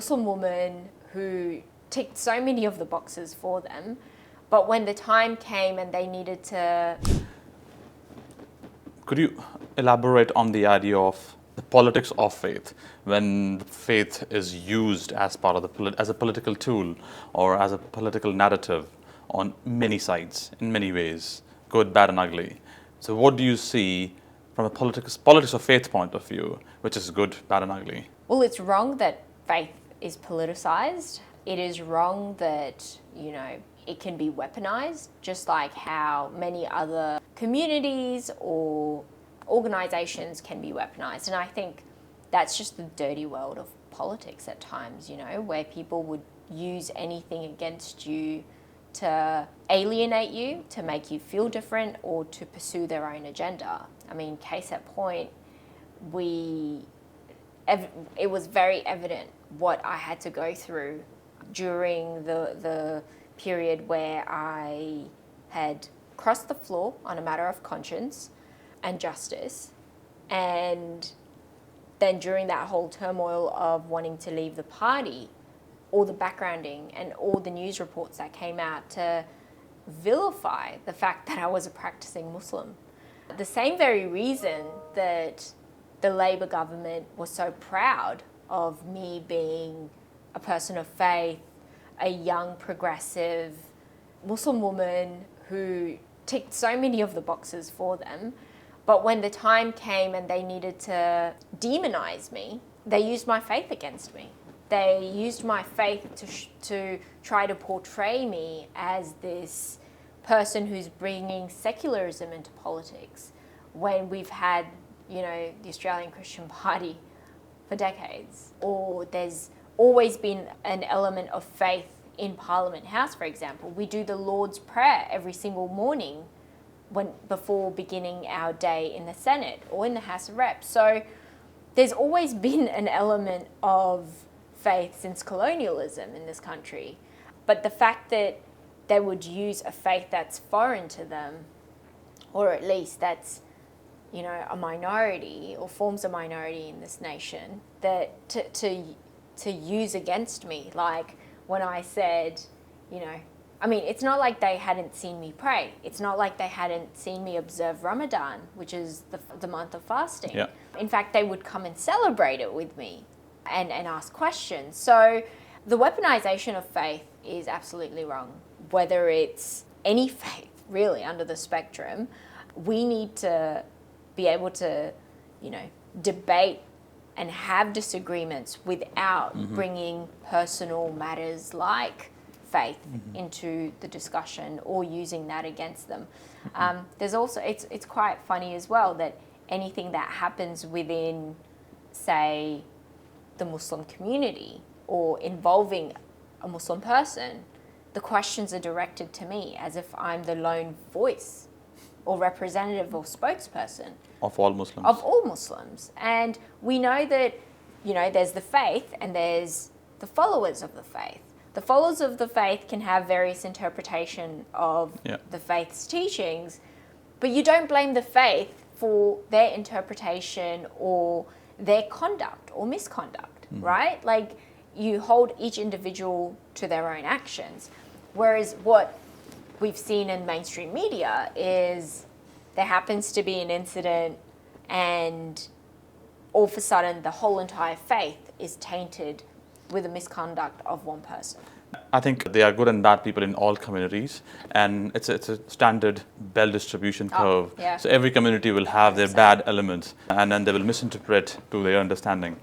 Muslim woman who ticked so many of the boxes for them, but when the time came and they needed to... Could you elaborate on the idea of the politics of faith, when faith is used as part of as a political tool or as a political narrative on many sides, in many ways, good, bad, and ugly? So what do you see from a politics of faith point of view, which is good, bad, and ugly? Well, it's wrong that faith is politicized. It is wrong that, it can be weaponized, just like how many other communities or organizations can be weaponized. And I think that's just the dirty world of politics at times, where people would use anything against you to alienate you, to make you feel different, or to pursue their own agenda. I mean, case at point, it was very evident what I had to go through during the period where I had crossed the floor on a matter of conscience and justice. And then during that whole turmoil of wanting to leave the party, all the backgrounding and all the news reports that came out to vilify the fact that I was a practicing Muslim. The same very reason that the Labor government was so proud of me being a person of faith, a young, progressive Muslim woman who ticked so many of the boxes for them. But when the time came and they needed to demonize me, they used my faith against me. They used my faith to try to portray me as this person who's bringing secularism into politics, when we've had, the Australian Christian Party for decades. Or there's always been an element of faith in Parliament House, for example. We do the Lord's Prayer every single morning before beginning our day in the Senate or in the House of Reps. So there's always been an element of faith since colonialism in this country. But the fact that they would use a faith that's foreign to them, or at least that's, a minority or forms a minority in this nation, that to use against me, like when I said, it's not like they hadn't seen me pray. It's not like they hadn't seen me observe Ramadan, which is the month of fasting. Yeah. In fact, they would come and celebrate it with me and ask questions. So the weaponization of faith is absolutely wrong. Whether it's any faith, really, under the spectrum, we need to be able to, debate and have disagreements without bringing personal matters like faith into the discussion or using that against them. There's also, it's quite funny as well that anything that happens within, say, the Muslim community or involving a Muslim person, the questions are directed to me as if I'm the lone voice or representative or spokesperson. Of all Muslims. Of all Muslims. And we know that, there's the faith and there's the followers of the faith. The followers of the faith can have various interpretation of the faith's teachings, but you don't blame the faith for their interpretation or their conduct or misconduct, right? Like, you hold each individual to their own actions. Whereas what we've seen in mainstream media is there happens to be an incident and all of a sudden the whole entire faith is tainted with the misconduct of one person. I think there are good and bad people in all communities, and it's a standard Bell distribution curve. Yeah. So every community will have their bad elements, and then they will misinterpret to their understanding.